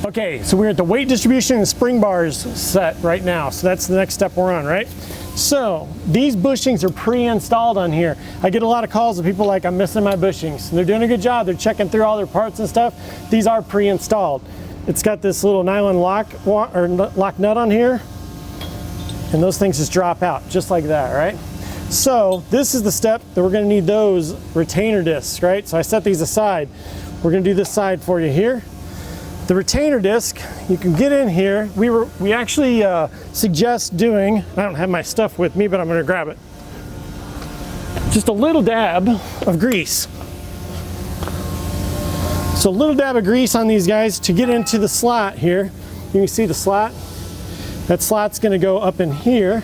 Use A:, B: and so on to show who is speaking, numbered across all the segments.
A: Okay, so we're at the weight distribution and spring bars set right now. So that's the next step we're on, right? So these bushings are pre-installed on here. I get a lot of calls of people like, I'm missing my bushings. And they're doing a good job. They're checking through all their parts and stuff. These are pre-installed. It's got this little nylon lock nut on here. And those things just drop out just like that, right? So this is the step that we're gonna need those retainer discs, right? So I set these aside. We're gonna do this side for you here. The retainer disc, you can get in here. We actually suggest doing, I don't have my stuff with me, but I'm gonna grab it. Just a little dab of grease. So a little dab of grease on these guys to get into the slot here. You can see the slot. That slot's gonna go up in here.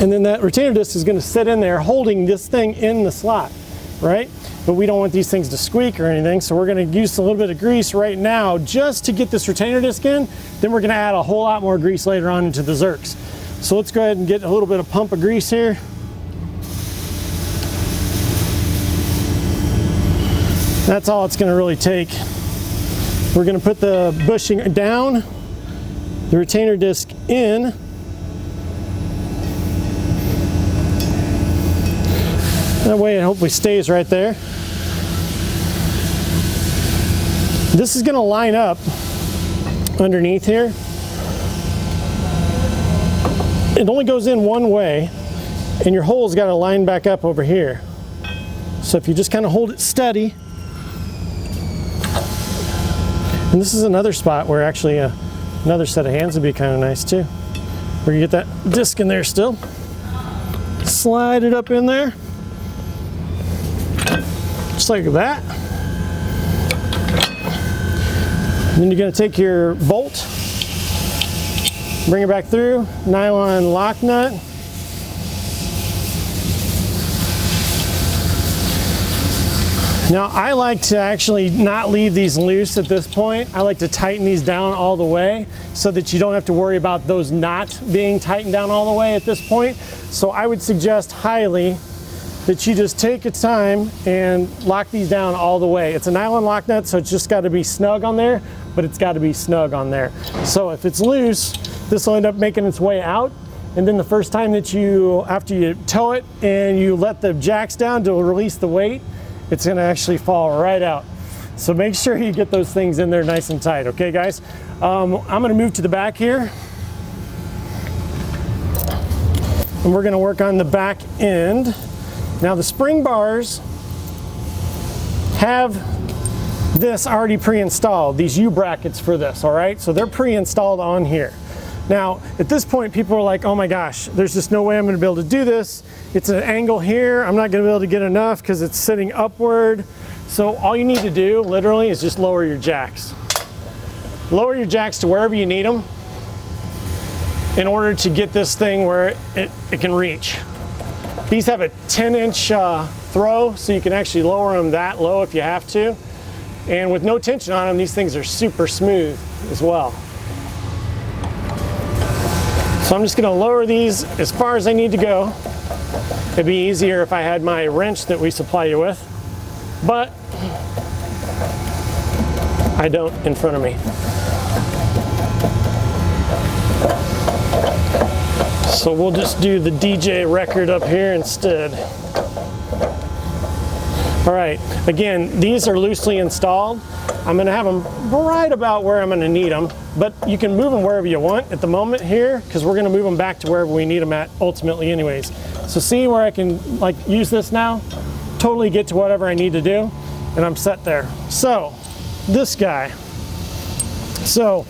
A: And then that retainer disc is gonna sit in there holding this thing in the slot, right? But we don't want these things to squeak or anything, so we're gonna use a little bit of grease right now just to get this retainer disc in. Then we're gonna add a whole lot more grease later on into the zerks. So let's go ahead and get a little bit of pump of grease here. That's all it's gonna really take. We're gonna put the bushing down, the retainer disc in. That way it hopefully stays right there. This is going to line up underneath here. It only goes in one way, and your hole's got to line back up over here. So if you just kind of hold it steady, and this is another spot where actually another set of hands would be kind of nice too. Where you get that disc in there still. Slide it up in there. Just like that. And then you're going to take your bolt, bring it back through, nylon lock nut. Now I like to actually not leave these loose at this point. I like to tighten these down all the way so that you don't have to worry about those not being tightened down all the way at this point. So I would suggest highly that you just take your time and lock these down all the way. It's a nylon lock nut, so it's just got to be snug on there, but it's got to be snug on there. So if it's loose, this will end up making its way out. And then the first time that after you tow it and you let the jacks down to release the weight, it's gonna actually fall right out. So make sure you get those things in there nice and tight, okay guys? I'm gonna move to the back here. And we're gonna work on the back end. Now the spring bars have this already pre-installed, these U-brackets for this, all right? So they're pre-installed on here. Now, at this point, people are like, oh my gosh, there's just no way I'm gonna be able to do this. It's an angle here, I'm not gonna be able to get enough because it's sitting upward. So all you need to do, literally, is just lower your jacks. Lower your jacks to wherever you need them in order to get this thing where it can reach. These have a 10-inch throw, so you can actually lower them that low if you have to. And with no tension on them, these things are super smooth as well. So I'm just gonna lower these as far as I need to go. It'd be easier if I had my wrench that we supply you with, but I don't in front of me. So we'll just do the DJ record up here instead. All right, again, these are loosely installed. I'm gonna have them right about where I'm gonna need them, but you can move them wherever you want at the moment here, because we're gonna move them back to wherever we need them at ultimately anyways. So see where I can like use this now, totally get to whatever I need to do, and I'm set there. So, this guy. So,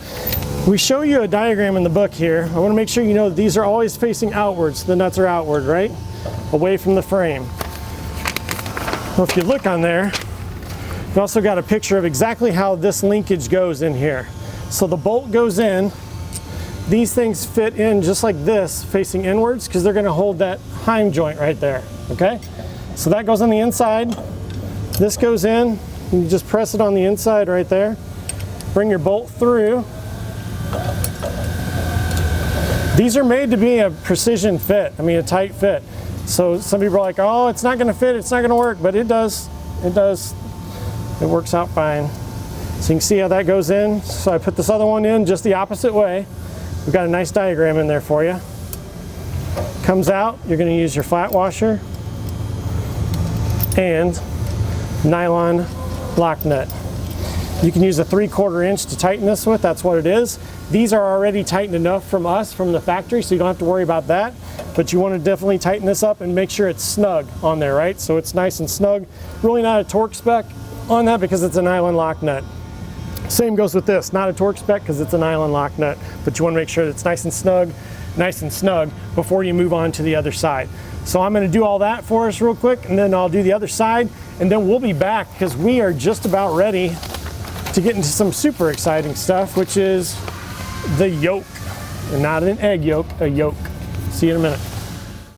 A: we show you a diagram in the book here. I wanna make sure you know that these are always facing outwards. The nuts are outward, right? Away from the frame. Well, if you look on there, we've also got a picture of exactly how this linkage goes in here. So the bolt goes in, these things fit in just like this, facing inwards, because they're gonna hold that heim joint right there, okay? So that goes on the inside, this goes in, you just press it on the inside right there, bring your bolt through. These are made to be a precision fit, I mean a tight fit. So some people are like, oh, it's not gonna fit, it's not gonna work, but it does. It does. It works out fine. So you can see how that goes in. So I put this other one in just the opposite way. We've got a nice diagram in there for you. Comes out, you're going to use your flat washer and nylon lock nut. You can use a 3/4 inch to tighten this with, that's what it is. These are already tightened enough from us, from the factory, so you don't have to worry about that. But you want to definitely tighten this up and make sure it's snug on there, right? So it's nice and snug. Really not a torque spec on that because it's a nylon lock nut. Same goes with this, not a torque spec because it's a nylon lock nut, but you want to make sure that it's nice and snug before you move on to the other side. So I'm going to do all that for us real quick, and then I'll do the other side, and then we'll be back because we are just about ready to get into some super exciting stuff, which is the yolk. And not an egg yolk, a yolk. See you in a minute.